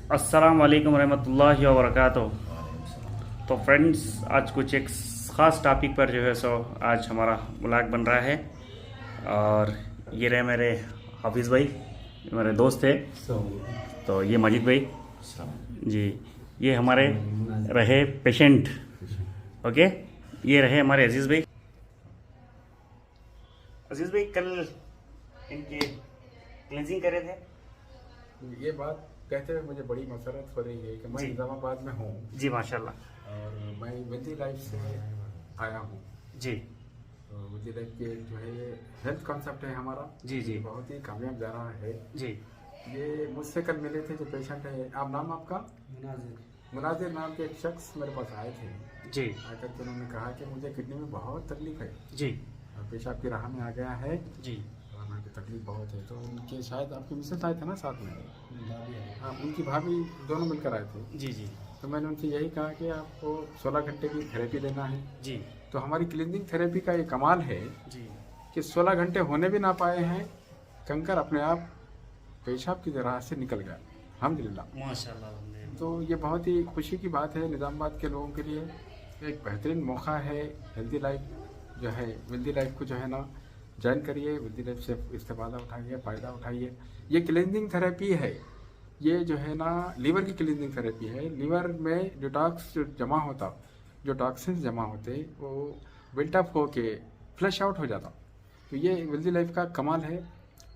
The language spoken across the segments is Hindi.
अस्सलाम वालेकुम रहमतुल्लाहि व बरकातुहू। तो फ्रेंड्स, आज कुछ एक ख़ास टॉपिक पर जो है सो आज हमारा व्लॉग बन रहा है। और ये रहे मेरे हाफिज़ भाई, मेरे दोस्त थे। तो ये मजीद भाई जी, ये हमारे रहे पेशेंट। ओके, ये रहे हमारे अजीज़ भाई। अजीज़ भाई कल इनकी क्लींजिंग कर रहे थे। ये बात कहते हुए मुझे बड़ी मसरत हो रही है कि मैं निज़ामाबाद में हूँ जी माशाल्लाह। और मैं विदी लाइफ से आया हूँ जी तो विदी लाइफ के जो है ये हेल्थ कॉन्सेप्ट है हमारा। जी जी बहुत ही कामयाब जा रहा है जी। ये मुझसे कल मिले थे जो पेशेंट है। आप नाम आपका? मुनाजिर नाम के एक शख्स मेरे पास आए थे। जी आकर के उन्होंने कहा कि मुझे किडनी में बहुत तकलीफ है जी और पेशाब की राह में आ गया है जी। और उनकी तकलीफ बहुत है। तो उनके शायद आपके मिसेस आए थे ना साथ में? हाँ, उनकी भाभी दोनों मिलकर आए थे। जी जी तो मैंने उनसे यही कहा कि आपको 16 घंटे की थेरेपी लेना है। जी तो हमारी क्लीनिंग थेरेपी का ये कमाल है जी कि 16 घंटे होने भी ना पाए हैं, कंकर अपने आप पेशाब की राह से निकल गया, अल्हम्दुलिल्लाह। माशाल्लाह। तो ये बहुत ही खुशी की बात है निज़ामाबाद के लोगों के लिए। एक बेहतरीन मौका है। हेल्दी लाइफ जो है, हेल्दी लाइफ को जो है ना ज्वाइन करिए, हेल्दी लाइफ से इस्तेफादा उठाइए, फ़ायदा उठाइए। ये क्लीनिंग थेरेपी है, ये जो है ना लीवर की क्लीनिंग थेरेपी है। लीवर में डिटॉक्स जो जमा होता, जो टॉक्सिन्स जमा होते वो बिल्टअप होके फ्लश आउट हो जाता। तो ये हेल्दी लाइफ का कमाल है।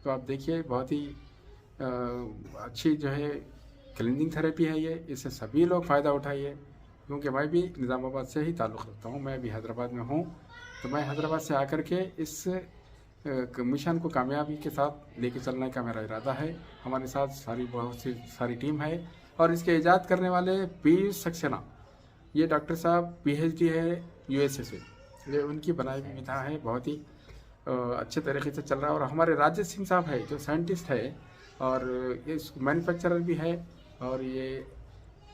तो आप देखिए, बहुत ही अच्छी जो है क्लीनिंग थेरेपी है ये। इससे सभी लोग फ़ायदा उठाइए, क्योंकि मैं भी निज़ामाबाद से ही ताल्लुक़ रखता हूँ। मैं भी हैदराबाद में हूँ, तो मैं हैदराबाद से आकर के इस मिशन को कामयाबी के साथ लेके चलने का मेरा इरादा है। हमारे साथ बहुत सी सारी टीम है और इसके ईजाद करने वाले पीयूष सक्सेना, ये डॉक्टर साहब PhD है USA से। ये उनकी बनाई हुई विधा है, बहुत ही अच्छे तरीके से चल रहा है। और हमारे राजेश सिंह साहब है जो साइंटिस्ट है और इस मैन्युफैक्चरर भी है और ये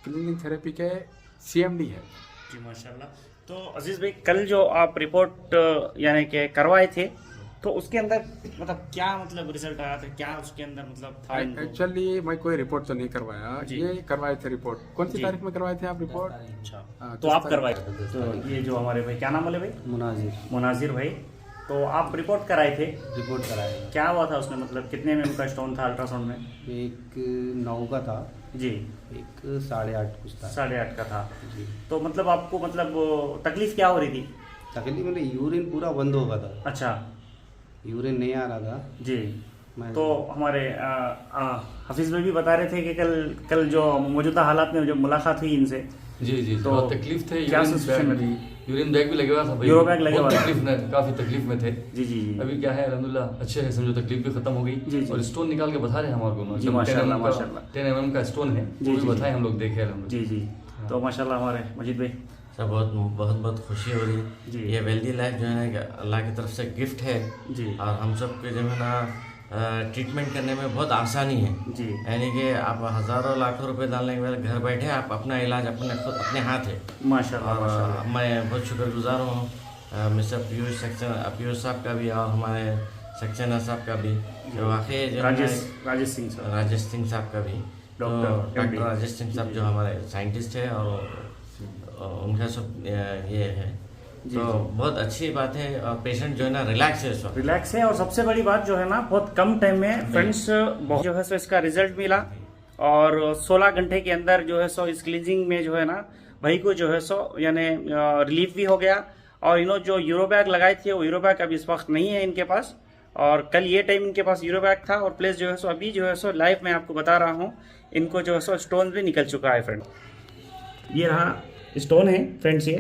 क्लीनिंग थेरेपी के CMD है जी माशाल्लाह। तो अजीज़ भाई, कल जो आप रिपोर्ट यानी कि करवाए थे, तो उसके अंदर मतलब क्या मतलब रिजल्ट आया था, क्या उसके अंदर मतलब था? एक्चुअली मैं कोई रिपोर्ट तो नहीं करवाया, ये करवाए थे रिपोर्ट। कौन सी तारीख में करवाए थे आप रिपोर्ट? अच्छा, तो आप करवाए। तो ये जो हमारे भाई, क्या नाम बोले भाई? मुनाजिर भाई। तो आप रिपोर्ट कराए थे? रिपोर्ट कराया। क्या हुआ था उसमें, मतलब कितने में उनका स्टोन था अल्ट्रासाउंड में? एक 9 का था जी, एक 8.5 कुछ था। 8.5 का था जी। तो मतलब आपको मतलब तकलीफ क्या हो रही थी? तकलीफ मतलब यूरिन पूरा बंद हो गया था, अच्छा यूरिन नहीं आ रहा था जी। मैं तो हमारे हाफिज भाई भी बता रहे थे कि कल जो मौजूदा हालात में जो मुलाकात हुई इनसे, जी जी, तो बहुत तकलीफ थे। क्या सिचुएशन में थी? यूरिन बैग भी लगे हुआ था भाई, यूरो बैग लगे हुआ था। तकलीफ में, काफी तकलीफ में थे। जी जी जी अभी क्या है अल्हम्दुलिल्लाह अच्छे है, समझो तकलीफ भी खत्म हो जी, गई जी। और स्टोन निकाल के बता रहे हैं हमारे को। जी, माशाल्लाह, माशाल्लाह। 10 mm का स्टोन है, जी, वो भी जी, बताए, हम लोग देखे अल्हम्दुलिल्लाह। जी जी। तो माशाल्लाह हमारे मजीद भाई सर बहुत बहुत बहुत खुशी हो रही जी। है। ये वेल्दी लाइफ जो है ना कि अल्लाह की तरफ से गिफ्ट है जी और हम सब के जो है ना ट्रीटमेंट करने में बहुत आसानी है। जी यानी कि आप हज़ारों लाखों रुपए डालने के बाद घर बैठे आप अपना इलाज अपने हाथ है। माशाल्लाह और माशाल्लाह। मैं बहुत शुक्रगुजार हूँ मिस्टर पीयूष साहब का भी और हमारे सक्सेना साहब का भी, जो वाकई जो है राजेश सिंह सर, राजेश सिंह साहब का भी, डॉक्टर MD। राजेश सिंह साहब जो हमारे साइंटिस्ट है और उनका सब ये है। जी, तो जी। बहुत अच्छी बात है और पेशेंट जो है ना रिलैक्स है इस वक्त। रिलैक्स है। और सबसे बड़ी बात जो है ना, बहुत कम टाइम में फ्रेंड्स बहुत जो है सो इसका रिजल्ट मिला और 16 घंटे के अंदर जो है सो इस क्लींजिंग में जो है ना भाई को जो है सो यानी रिलीफ भी हो गया। और इन्होंने जो यूरो बैग लगाए थे वो यूरो बैग अभी इस वक्त नहीं है इनके पास, और कल ये टाइम इनके पास यूरो बैग था। और प्लस जो है सो अभी जो है सो लाइव में आपको बता रहा हूँ, इनको जो है सो स्टोन भी निकल चुका है फ्रेंड। ये रहा स्टोन है फ्रेंड्स ये।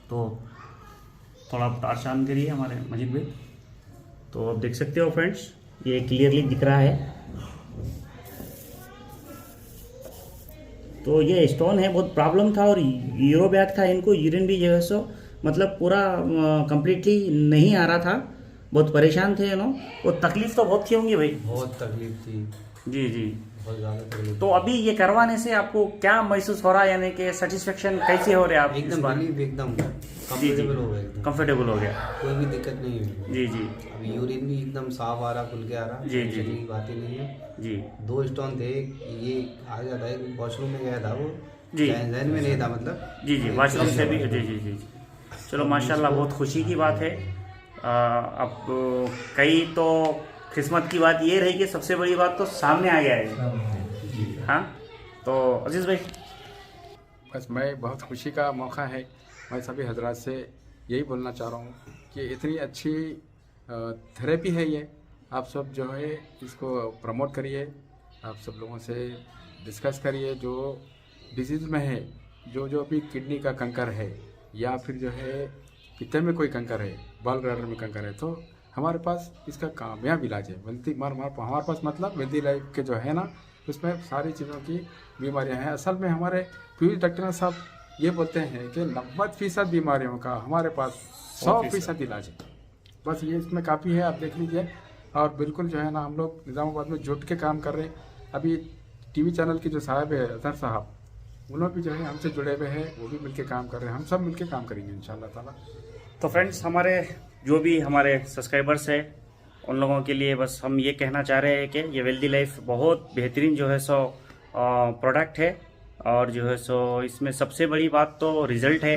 तो थोड़ा तार शांत करिए हमारे मजीद भाई। तो आप देख सकते हो फ्रेंड्स, ये क्लियरली दिख रहा है। तो ये स्टोन है, बहुत प्रॉब्लम था और यूरो बैग था इनको। यूरिन भी जो है सो मतलब पूरा कंप्लीटली नहीं आ रहा था, बहुत परेशान थे नो। वो तकलीफ तो बहुत थी होंगी भाई? बहुत तकलीफ थी जी जी, बहुत ज़्यादा तकलीफ। तो अभी ये करवाने से आपको क्या महसूस हो रहा है, यानी कि सेटिस्फेक्शन कैसे हो रहे हैं आप? एकदम रिलीफ, एकदम कंफर्टेबल हो गया, एकदम कंफर्टेबल हो गया। कोई भी दिक्कत नहीं हुई। जी जी। अब यूरिन भी एकदम साफ आ रहा, खुल के आ रहा, जी, जी, की बात ही नहीं है। जी 2 स्टोन थे, ये आ गया था, वॉशरूम में गया था वो, जी। जहन में नहीं था मतलब। जी जी वॉशरूम से भी, जी जी जी। चलो माशाल्लाह, बहुत खुशी की बात है। अब कई तो किस्मत की बात ये रही कि सबसे बड़ी बात तो सामने आ गया है। हाँ, तो अजीज़ भाई, बस मैं बहुत खुशी का मौका है। मैं सभी हजरात से यही बोलना चाह रहा हूँ कि इतनी अच्छी थेरेपी है ये, आप सब जो है इसको प्रमोट करिए, आप सब लोगों से डिस्कस करिए। जो डिजीज़ में है, जो अभी किडनी का कंकर है या फिर जो है पित्ते में कोई कंकर है, बॉल ब्लैडर में कंकर है, तो हमारे पास इसका कामयाब इलाज है। हमारे पास मतलब वेल्दी लाइफ के जो है ना, उसमें सारी चीज़ों की बीमारियां हैं। असल में हमारे पीयूष डॉक्टर साहब ये बोलते हैं कि 90% बीमारियों का हमारे पास 100% इलाज है। बस ये इसमें काफ़ी है, आप देख लीजिए। और बिल्कुल जो है ना, हम लोग निज़ामाबाद में जुट के काम कर रहे हैं। अभी टीवी चैनल के जो साहब है अजहर साहब, उन्होंने भी जो है हमसे जुड़े हुए हैं, वो भी मिलके काम कर रहे हैं। हम सब मिलके काम करेंगे इंशाल्लाह ताला। तो फ्रेंड्स, हमारे जो भी हमारे सब्सक्राइबर्स हैं, उन लोगों के लिए बस हम ये कहना चाह रहे हैं कि ये वेल्दी लाइफ बहुत बेहतरीन जो है सो प्रोडक्ट है। और जो है सो इसमें सबसे बड़ी बात तो रिज़ल्ट है।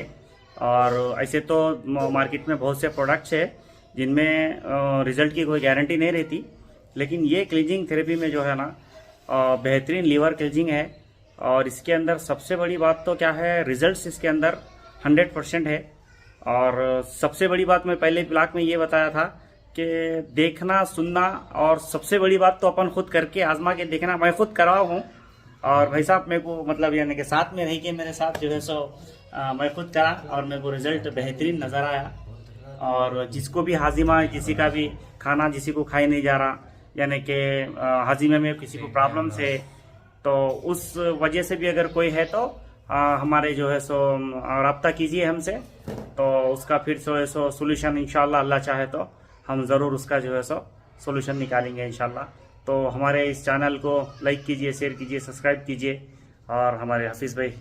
और ऐसे तो मार्केट में बहुत से प्रोडक्ट्स है जिनमें रिज़ल्ट की कोई गारंटी नहीं रहती, लेकिन ये क्लीजिंग थेरेपी में जो है ना बेहतरीन लीवर क्लीजिंग है। और इसके अंदर सबसे बड़ी बात तो क्या है, रिजल्ट्स इसके अंदर 100% है। और सबसे बड़ी बात मैं पहले ब्लॉग में ये बताया था कि देखना, सुनना, और सबसे बड़ी बात तो अपन खुद करके आजमा के देखना। मैं खुद करा हूँ, और भाई साहब मेरे को मतलब यानी कि साथ में रह के मेरे साथ जो है सो मैं खुद करा, और मेरे को रिजल्ट बेहतरीन नज़र आया। और जिसको भी हाजिमा, किसी का भी खाना जिसी को खाई नहीं जा रहा, यानी कि हाजिमे में किसी को प्रॉब्लम्स है, तो उस वजह से भी अगर कोई है तो हमारे जो है सो रब्ता कीजिए हमसे, तो उसका फिर सो सोल्यूशन इंशाल्लाह अल्लाह चाहे तो हम ज़रूर उसका जो है सो सोल्यूशन निकालेंगे इंशाल्लाह। तो हमारे इस चैनल को लाइक कीजिए, शेयर कीजिए, सब्सक्राइब कीजिए। और हमारे हफीज़ भाई,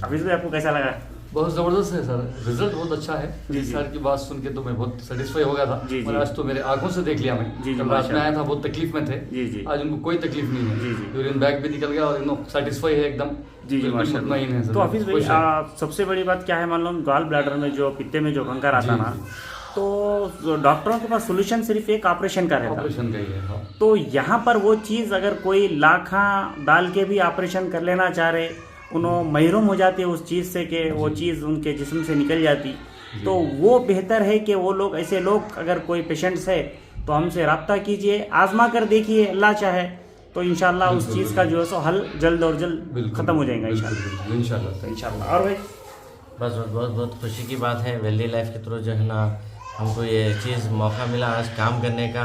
आपको कैसा लगा? बहुत ज़बरदस्त है सर, रिजल्ट बहुत अच्छा है। जी, इस सर की बात सुन के तो मैं बहुत सेटिस्फाई हो गया था। जी, जी। और आज तो मेरे आंखों से देख लिया मैं। जी, जब रात में आया था बहुत तकलीफ में थे, जी, जी। आज उनको कोई तकलीफ नहीं है। जी, जी। यूरिन बैग भी निकल गया और एकदम सेटिस्फाई है एकदम। जी जी, बिल्कुल मुतमईन है सर। तो हफीज़ खुश है। भाई, सबसे बड़ी बात क्या है, मान लो गॉल ब्लैडर में जो पित्ते में जो कंकर आता जी, ना, जी। तो डॉक्टरों के पास सोल्यूशन सिर्फ एक ऑपरेशन का रहता है। ऑपरेशन का ही है। हाँ। तो यहाँ पर वो चीज़ अगर कोई लाखा डाल के भी ऑपरेशन कर लेना चाह रहे, उन्होंने महरूम हो जाते उस चीज़ से कि वो चीज़ उनके जिस्म से निकल जाती, तो वो बेहतर है कि वो लोग, ऐसे लोग अगर कोई पेशेंट्स है तो हमसे रब्ता कीजिए, आजमा कर देखिए, अल्लाह चाहे तो इंशाल्लाह उस चीज़ का जो है सो हल जल्द और जल्द ख़त्म हो जाएगा इंशाल्लाह। और भाई, बस बहुत बहुत खुशी की बात है। वेल्दी लाइफ के थ्रू जो है ना हमको ये चीज़ मौका मिला आज काम करने का।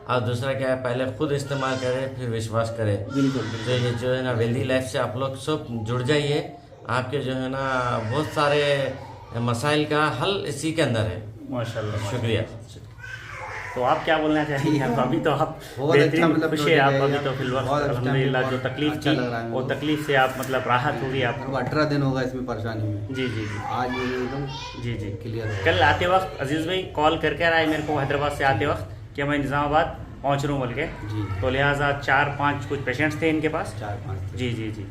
और दूसरा क्या है, पहले खुद इस्तेमाल करें फिर विश्वास करें। बिल्कुल। तो ये जो है ना वेल्दी लाइफ से आप लोग सब जुड़ जाइए। आपके जो है ना बहुत सारे मसाइल का हल इसी के अंदर है। माशाल्लाह, शुक्रिया। तो आप क्या बोलना चाहेंगे? आप अभी तो आप बहुत अच्छा, बेहतरीन मतलब खुश है आप जो अभी है तो फिलहाल बहुत अच्छा, अल्हम्दुलिल्लाह। जो तकलीफ अच्छा थी लग रहा है वो मुझे। तकलीफ से आप मतलब राहत होगी आपको। 18 दिन होगा इसमें परेशानी में। जी जी जी आज ये एकदम जी जी। क्लियर है। कल आते वक्त अजीज़ भाई कॉल करके आए मेरे को हैदराबाद से आते वक्त कि मैं निज़ामाबाद पहुँच रहा हूँ बोल के। जी। तो लिहाजा 4-5 कुछ पेशेंट्स थे इनके पास। 4-5 जी जी जी।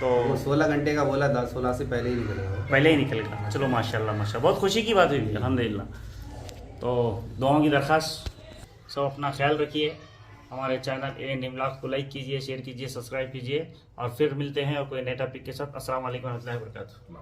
तो वो 16 घंटे का बोला था, 16 से पहले ही निकल गया। पहले ही निकल गया। चलो माशाल्लाह माशाल्लाह, बहुत खुशी की बात हुई अल्हम्दुलिल्लाह। तो दुआओं की दरख्वास्त, सब अपना ख्याल रखिए। हमारे चैनल ANM व्लॉग्स को लाइक कीजिए, शेयर कीजिए, सब्सक्राइब कीजिए, और फिर मिलते हैं और कोई नए टॉपिक के साथ। अस्सलाम वालेकुम रहमतुल्लाहि व बरकातुहू।